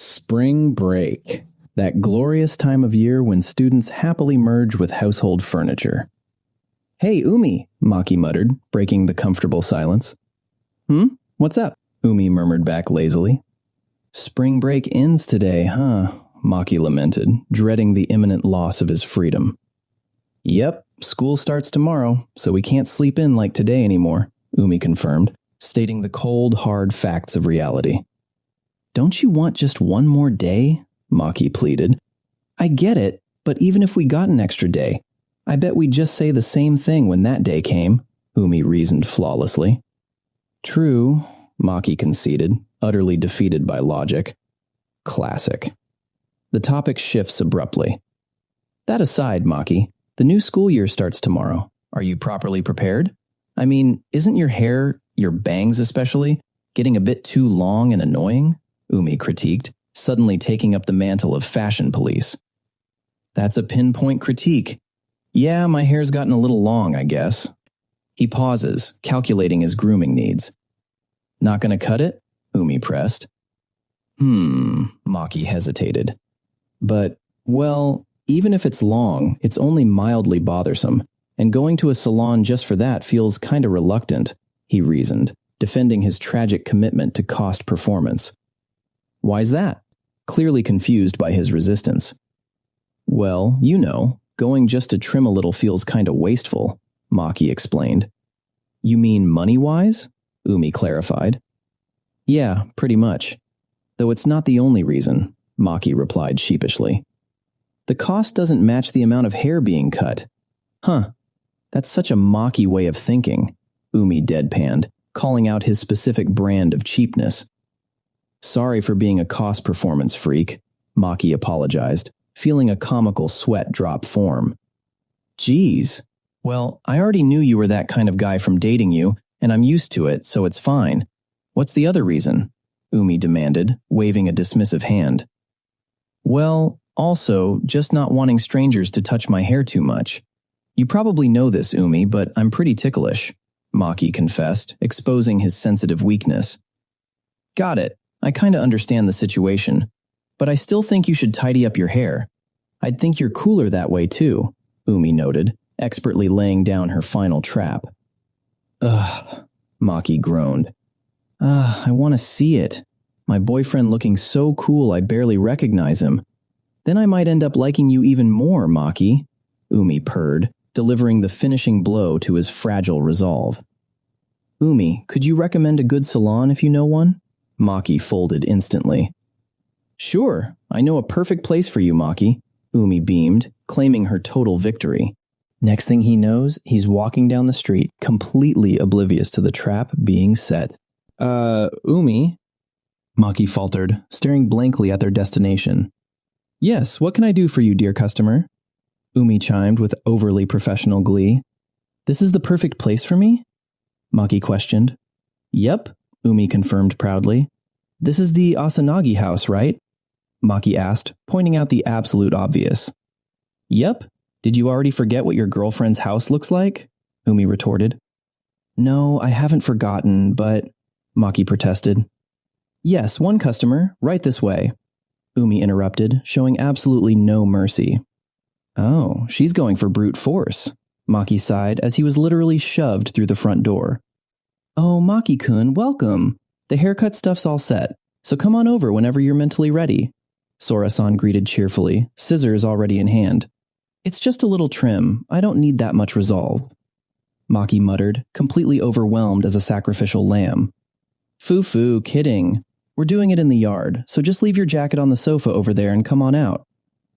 Spring break. That glorious time of year when students happily merge with household furniture. "Hey, Umi," Maki muttered, breaking the comfortable silence. What's up?" Umi murmured back lazily. "Spring break ends today, huh?" Maki lamented, dreading the imminent loss of his freedom. "Yep, school starts tomorrow, so we can't sleep in like today anymore," Umi confirmed, stating the cold, hard facts of reality. "Don't you want just one more day?" Maki pleaded. "I get it, but even if we got an extra day, I bet we'd just say the same thing when that day came," Umi reasoned flawlessly. "True," Maki conceded, utterly defeated by logic. Classic. The topic shifts abruptly. "That aside, Maki, the new school year starts tomorrow. Are you properly prepared? I mean, isn't your hair, your bangs especially, getting a bit too long and annoying?" Umi critiqued, suddenly taking up the mantle of fashion police. "That's a pinpoint critique. Yeah, my hair's gotten a little long, I guess." He pauses, calculating his grooming needs. "Not gonna cut it?" Umi pressed. Maki hesitated. "But, well, even if it's long, it's only mildly bothersome, and going to a salon just for that feels kinda reluctant," he reasoned, defending his tragic commitment to cost performance. "Why's that?" Clearly confused by his resistance. "Well, you know, going just to trim a little feels kinda wasteful," Maki explained. "You mean money-wise?" Umi clarified. "Yeah, pretty much. Though it's not the only reason," Maki replied sheepishly. "The cost doesn't match the amount of hair being cut." "Huh, that's such a Maki way of thinking," Umi deadpanned, calling out his specific brand of cheapness. "Sorry for being a cost performance freak," Maki apologized, feeling a comical sweat drop form. "Geez. Well, I already knew you were that kind of guy from dating you, and I'm used to it, so it's fine. What's the other reason?" Umi demanded, waving a dismissive hand. "Well, also, just not wanting strangers to touch my hair too much. You probably know this, Umi, but I'm pretty ticklish," Maki confessed, exposing his sensitive weakness. "Got it. I kinda understand the situation. But I still think you should tidy up your hair. I'd think you're cooler that way too," Umi noted, expertly laying down her final trap. "Ugh," Maki groaned. I want to see it. My boyfriend looking so cool I barely recognize him. Then I might end up liking you even more, Maki," Umi purred, delivering the finishing blow to his fragile resolve. "Umi, could you recommend a good salon if you know one?" Maki folded instantly. "Sure, I know a perfect place for you, Maki," Umi beamed, claiming her total victory. Next thing he knows, he's walking down the street, completely oblivious to the trap being set. Umi?" Maki faltered, staring blankly at their destination. "Yes, what can I do for you, dear customer?" Umi chimed with overly professional glee. "This is the perfect place for me?" Maki questioned. "Yep," Umi confirmed proudly. "This is the Asanagi house, right?" Maki asked, pointing out the absolute obvious. "Yep. Did you already forget what your girlfriend's house looks like?" Umi retorted. "No, I haven't forgotten, but..." Maki protested. "Yes, one customer, right this way," Umi interrupted, showing absolutely no mercy. "Oh, she's going for brute force," Maki sighed as he was literally shoved through the front door. "Oh, Maki-kun, welcome. The haircut stuff's all set, so come on over whenever you're mentally ready," Sora-san greeted cheerfully, scissors already in hand. "It's just a little trim. I don't need that much resolve," Maki muttered, completely overwhelmed as a sacrificial lamb. "Foo-foo, kidding. We're doing it in the yard, so just leave your jacket on the sofa over there and come on out,"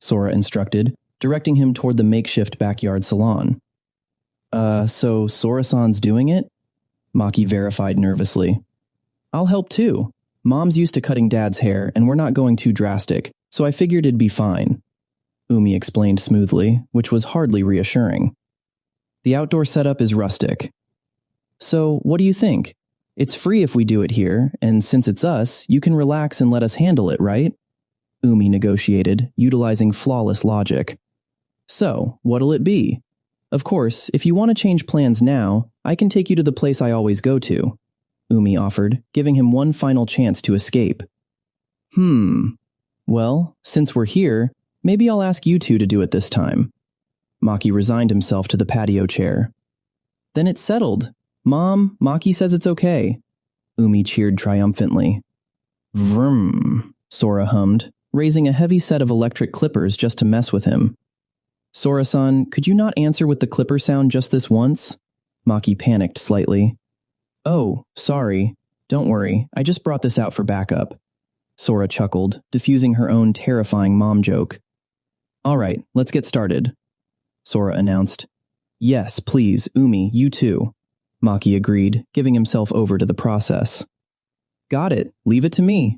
Sora instructed, directing him toward the makeshift backyard salon. So Sora-san's doing it?" Maki verified nervously. "I'll help too. Mom's used to cutting Dad's hair, and we're not going too drastic, so I figured it'd be fine," Umi explained smoothly, which was hardly reassuring. "The outdoor setup is rustic. So, what do you think? It's free if we do it here, and since it's us, you can relax and let us handle it, right?" Umi negotiated, utilizing flawless logic. "So, what'll it be? Of course, if you want to change plans now, I can take you to the place I always go to," Umi offered, giving him one final chance to escape. Well, since we're here, maybe I'll ask you two to do it this time. Maki resigned himself to the patio chair. Then it's settled. Mom, Maki says it's okay. Umi cheered triumphantly. Vroom, Sora hummed, raising a heavy set of electric clippers just to mess with him. Sora-san, could you not answer with the clipper sound just this once? Maki panicked slightly. Oh, sorry. Don't worry, I just brought this out for backup. Sora chuckled, diffusing her own terrifying mom joke. All right, let's get started. Sora announced. Yes, please, Umi, you too. Maki agreed, giving himself over to the process. Got it, leave it to me,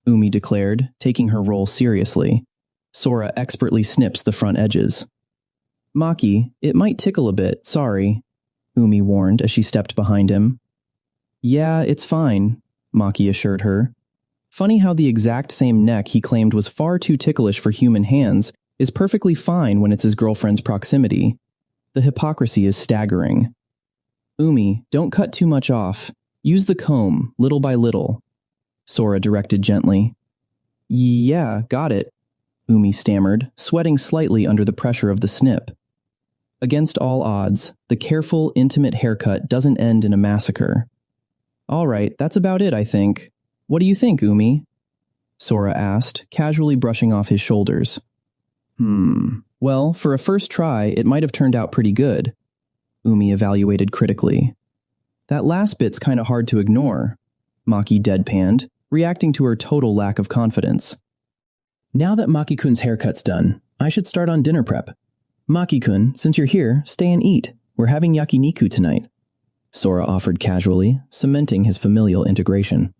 Umi declared, taking her role seriously. Sora expertly snips the front edges. Maki, it might tickle a bit, sorry, Umi warned as she stepped behind him. Yeah, it's fine, Maki assured her. Funny how the exact same neck he claimed was far too ticklish for human hands is perfectly fine when it's his girlfriend's proximity. The hypocrisy is staggering. Umi, don't cut too much off. Use the comb, little by little, Sora directed gently. Yeah, got it, Umi stammered, sweating slightly under the pressure of the snip. Against all odds, the careful, intimate haircut doesn't end in a massacre. All right, that's about it, I think. What do you think, Umi? Sora asked, casually brushing off his shoulders. Well, for a first try, it might have turned out pretty good, Umi evaluated critically. That last bit's kind of hard to ignore, Maki deadpanned, reacting to her total lack of confidence. Now that Maki-kun's haircut's done, I should start on dinner prep. Maki-kun, since you're here, stay and eat. We're having yakiniku tonight, Sora offered casually, cementing his familial integration.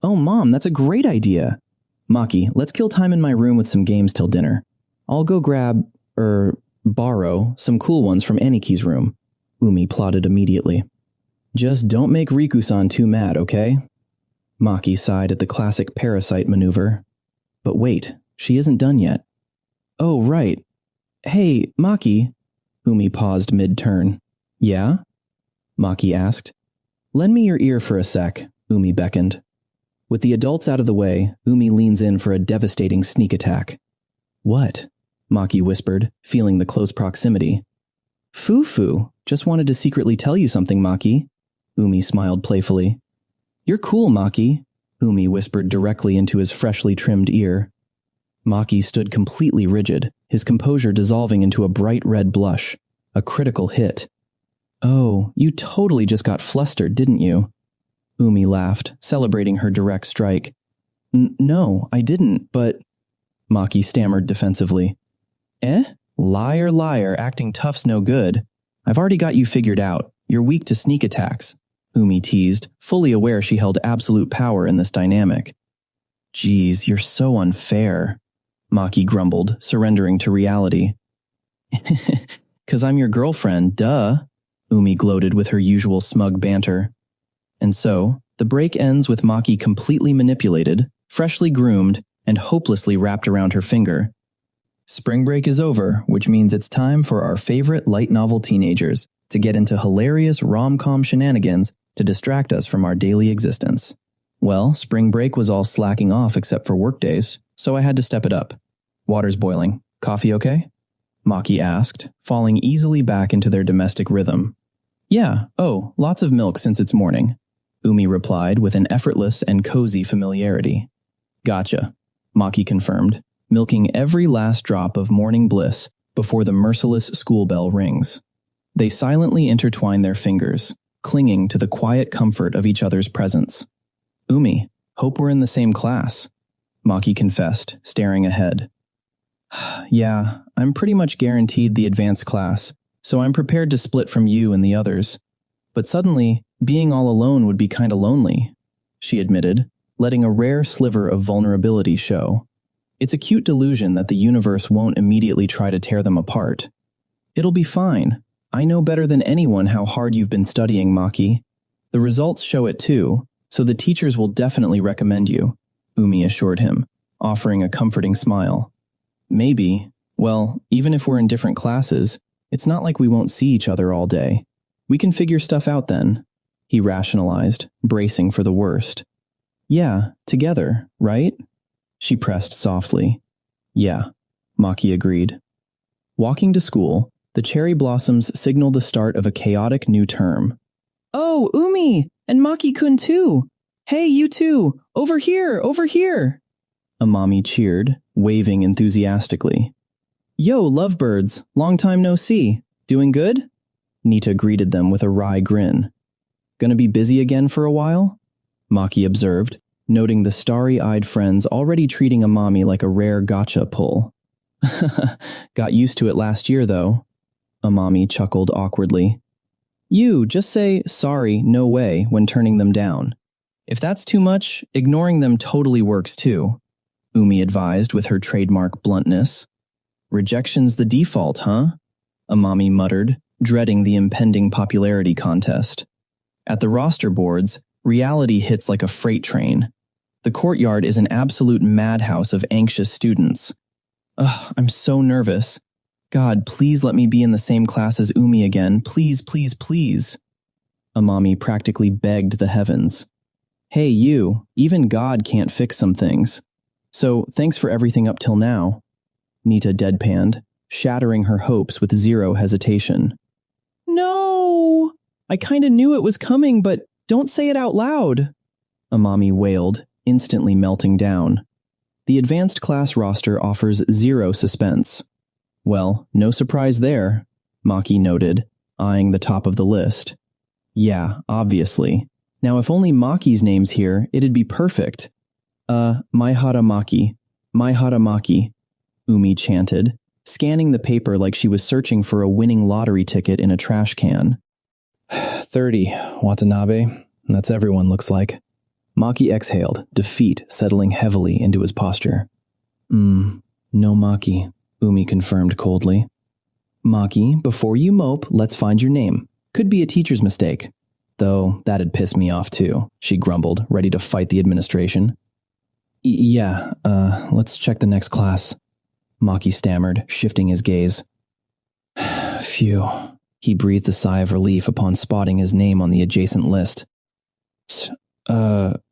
Oh, Mom, that's a great idea. Maki, let's kill time in my room with some games till dinner. I'll go borrow some cool ones from Aniki's room, Umi plotted immediately. Just don't make Riku-san too mad, okay? Maki sighed at the classic parasite maneuver. But wait, she isn't done yet. Oh, right. Hey, Maki. Umi paused mid-turn. Yeah? Maki asked. Lend me your ear for a sec, Umi beckoned. With the adults out of the way, Umi leans in for a devastating sneak attack. What? Maki whispered, feeling the close proximity. Foo-foo, just wanted to secretly tell you something, Maki. Umi smiled playfully. You're cool, Maki, Umi whispered directly into his freshly trimmed ear. Maki stood completely rigid, his composure dissolving into a bright red blush. A critical hit. Oh, you totally just got flustered, didn't you? Umi laughed, celebrating her direct strike. No, I didn't, but... Maki stammered defensively. Liar, liar, acting tough's no good. I've already got you figured out. You're weak to sneak attacks, Umi teased, fully aware she held absolute power in this dynamic. Geez, you're so unfair, Maki grumbled, surrendering to reality. 'Cause I'm your girlfriend, duh, Umi gloated with her usual smug banter. And so, the break ends with Maki completely manipulated, freshly groomed, and hopelessly wrapped around her finger. Spring break is over, which means it's time for our favorite light novel teenagers to get into hilarious rom-com shenanigans to distract us from our daily existence. Well, spring break was all slacking off except for workdays, so I had to step it up. Water's boiling. Coffee okay? Maki asked, falling easily back into their domestic rhythm. Yeah, oh, lots of milk since it's morning, Umi replied with an effortless and cozy familiarity. Gotcha, Maki confirmed, milking every last drop of morning bliss before the merciless school bell rings. They silently intertwine their fingers, clinging to the quiet comfort of each other's presence. Umi, hope we're in the same class, Maki confessed, staring ahead. Yeah, I'm pretty much guaranteed the advanced class, so I'm prepared to split from you and the others. But suddenly, being all alone would be kinda lonely, she admitted, letting a rare sliver of vulnerability show. It's a cute delusion that the universe won't immediately try to tear them apart. It'll be fine. I know better than anyone how hard you've been studying, Maki. The results show it too, so the teachers will definitely recommend you, Umi assured him, offering a comforting smile. Maybe. Well, even if we're in different classes, it's not like we won't see each other all day. We can figure stuff out then, he rationalized, bracing for the worst. Yeah, together, right? She pressed softly. Yeah, Maki agreed. Walking to school, the cherry blossoms signaled the start of a chaotic new term. Oh, Umi! And Maki-kun too! Hey, you two! Over here! Over here! Amami cheered, waving enthusiastically. Yo, lovebirds! Long time no see. Doing good? Nita greeted them with a wry grin. Gonna be busy again for a while? Maki observed, noting the starry-eyed friends already treating Amami like a rare gotcha pull. Got used to it last year, though. Amami chuckled awkwardly. You just say, sorry, no way, when turning them down. If that's too much, ignoring them totally works too, Umi advised with her trademark bluntness. Rejection's the default, huh? Amami muttered, dreading the impending popularity contest. At the roster boards, reality hits like a freight train. The courtyard is an absolute madhouse of anxious students. Ugh, I'm so nervous. God, please let me be in the same class as Umi again. Please, please, please. Amami practically begged the heavens. Hey, you, even God can't fix some things. So, thanks for everything up till now. Nita deadpanned, shattering her hopes with zero hesitation. No! I kinda knew it was coming, but don't say it out loud. Amami wailed, instantly melting down. The advanced class roster offers zero suspense. Well, no surprise there, Maki noted, eyeing the top of the list. Yeah, obviously. Now if only Maki's name's here, it'd be perfect. Maihara Maki, Umi chanted, scanning the paper like she was searching for a winning lottery ticket in a trash can. 30, Watanabe. That's everyone looks like. Maki exhaled, defeat settling heavily into his posture. No Maki, Umi confirmed coldly. Maki, before you mope, let's find your name. Could be a teacher's mistake. Though that'd piss me off too, she grumbled, ready to fight the administration. Yeah, let's check the next class, Maki stammered, shifting his gaze. Phew, he breathed a sigh of relief upon spotting his name on the adjacent list.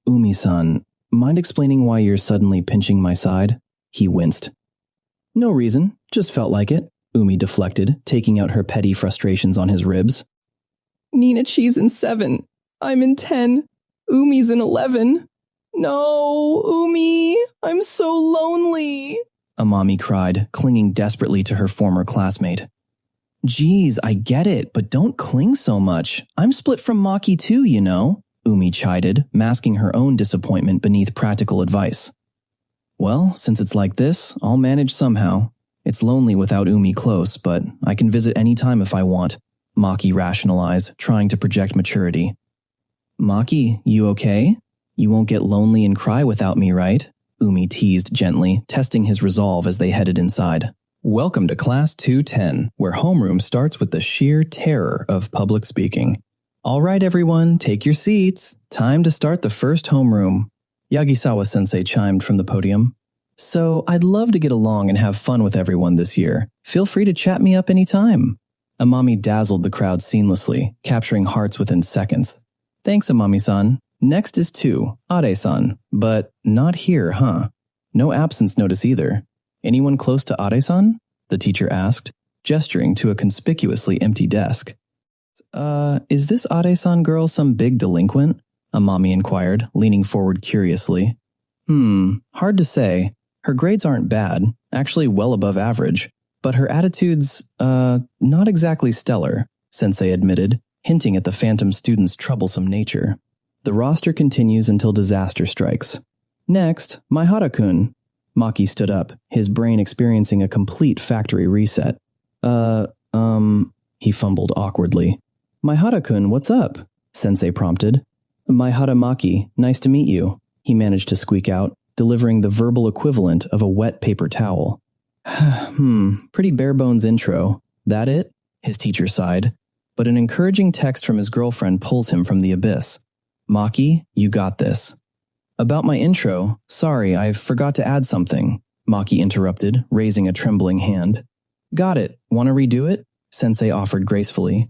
Umi-san, mind explaining why you're suddenly pinching my side? He winced. No reason, just felt like it, Umi deflected, taking out her petty frustrations on his ribs. Nina Chi's in 7. I'm in 10. Umi's in 11. No, Umi, I'm so lonely, Amami cried, clinging desperately to her former classmate. Geez, I get it, but don't cling so much. I'm split from Maki too, you know, Umi chided, masking her own disappointment beneath practical advice. Well, since it's like this, I'll manage somehow. It's lonely without Umi close, but I can visit any time if I want, Maki rationalized, trying to project maturity. Maki, you okay? You won't get lonely and cry without me, right? Umi teased gently, testing his resolve as they headed inside. Welcome to Class 210, where homeroom starts with the sheer terror of public speaking. All right, everyone, take your seats. Time to start the first homeroom. Yagisawa-sensei chimed from the podium. So, I'd love to get along and have fun with everyone this year. Feel free to chat me up anytime. Amami dazzled the crowd seamlessly, capturing hearts within seconds. Thanks, Amami-san. Next is 2, Ade-san. But not here, huh? No absence notice either. Anyone close to Ade-san? The teacher asked, gesturing to a conspicuously empty desk. Is this Ade-san girl some big delinquent? Amami inquired, leaning forward curiously. Hard to say. Her grades aren't bad, actually well above average, but her attitude's, not exactly stellar, Sensei admitted, hinting at the phantom student's troublesome nature. The roster continues until disaster strikes. Next, Maihara-kun. Maki stood up, his brain experiencing a complete factory reset. He fumbled awkwardly. Maihara-kun, what's up? Sensei prompted. Maihara Maki, nice to meet you, he managed to squeak out, delivering the verbal equivalent of a wet paper towel. Pretty bare-bones intro. That it? His teacher sighed. But an encouraging text from his girlfriend pulls him from the abyss. Maki, you got this. About my intro, sorry, I forgot to add something, Maki interrupted, raising a trembling hand. Got it. Want to redo it? Sensei offered gracefully.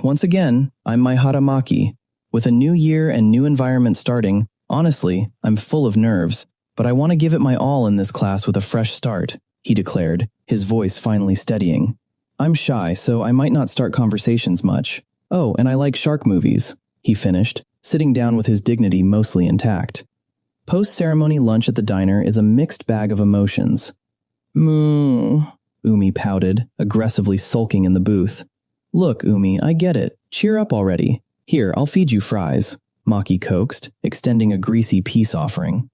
Once again, I'm Maihara Maki. With a new year and new environment starting, honestly, I'm full of nerves. but I want to give it my all in this class with a fresh start, he declared, his voice finally steadying. I'm shy, so I might not start conversations much. Oh, and I like shark movies, he finished, sitting down with his dignity mostly intact. Post-ceremony lunch at the diner is a mixed bag of emotions. Umi pouted, aggressively sulking in the booth. Look, Umi, I get it. Cheer up already. Here, I'll feed you fries, Maki coaxed, extending a greasy peace offering.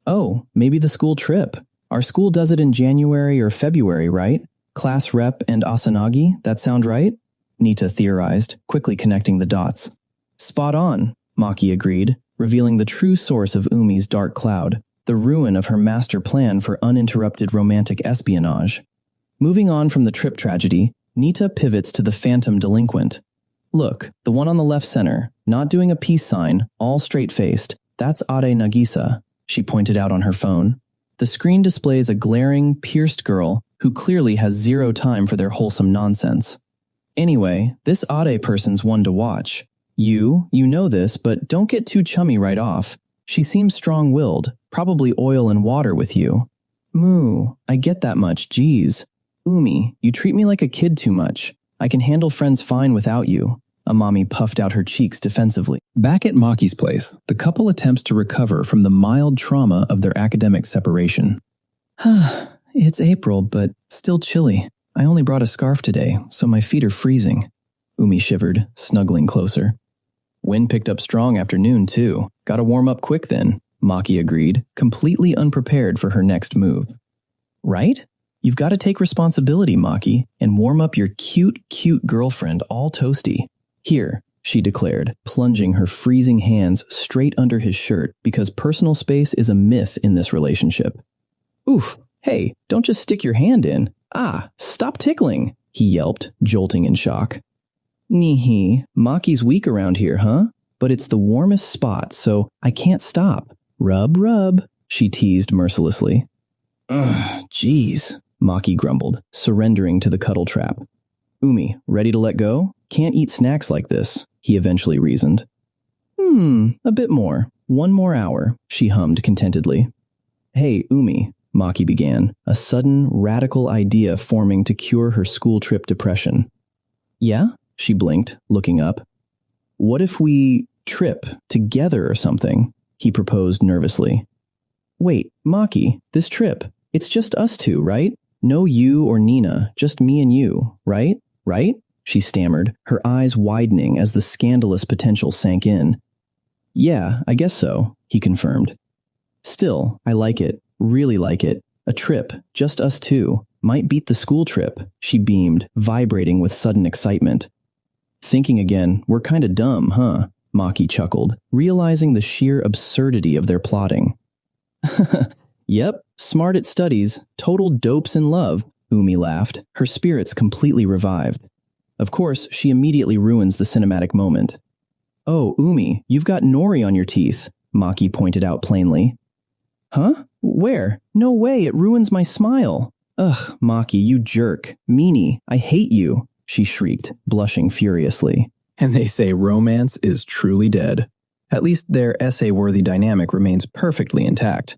Oh, maybe the school trip. Our school does it in January or February, right? Class rep and Asanagi, that sound right? Nita theorized, quickly connecting the dots. Spot on, Maki agreed, revealing the true source of Umi's dark cloud, the ruin of her master plan for uninterrupted romantic espionage. Moving on from the trip tragedy, Nita pivots to the phantom delinquent. Look, the one on the left center, not doing a peace sign, all straight-faced, that's Ade Nagisa, she pointed out on her phone. The screen displays a glaring, pierced girl who clearly has zero time for their wholesome nonsense. Anyway, this Ade person's one to watch. You know this, but don't get too chummy right off. She seems strong-willed, probably oil and water with you. Moo, I get that much, geez. Umi, you treat me like a kid too much. I can handle friends fine without you. Amami puffed out her cheeks defensively. Back at Maki's place, the couple attempts to recover from the mild trauma of their academic separation. It's April, but still chilly. I only brought a scarf today, so my feet are freezing. Umi shivered, snuggling closer. Wind picked up strong after noon, too. Gotta warm up quick then, Maki agreed, completely unprepared for her next move. Right? You've got to take responsibility, Maki, and warm up your cute girlfriend all toasty. Here, she declared, plunging her freezing hands straight under his shirt because personal space is a myth in this relationship. Oof, hey, don't just stick your hand in. Stop tickling, he yelped, jolting in shock. Neehee, Maki's weak around here, huh? But it's the warmest spot, so I can't stop. Rub, she teased mercilessly. Ugh, jeez, Maki grumbled, surrendering to the cuddle trap. Umi, ready to let go? Can't eat snacks like this, he eventually reasoned. A bit more. 1 more hour, she hummed contentedly. Hey, Umi, Maki began, a sudden, radical idea forming to cure her school trip depression. Yeah? She blinked, looking up. What if we trip together or something? He proposed nervously. Wait, Maki, this trip, it's just us two, right? No you or Nina, just me and you, right? Right? She stammered, her eyes widening as the scandalous potential sank in. Yeah, I guess so, he confirmed. Still, I like it, really like it. A trip, just us two, might beat the school trip, she beamed, vibrating with sudden excitement. Thinking again, we're kinda dumb, huh? Maki chuckled, realizing the sheer absurdity of their plotting. Yep, smart at studies, total dopes in love, Umi laughed, her spirits completely revived. Of course, she immediately ruins the cinematic moment. Oh, Umi, you've got nori on your teeth, Maki pointed out plainly. Huh? Where? No way, it ruins my smile. Ugh, Maki, you jerk. Meanie, I hate you, she shrieked, blushing furiously. And they say romance is truly dead. At least their essay-worthy dynamic remains perfectly intact.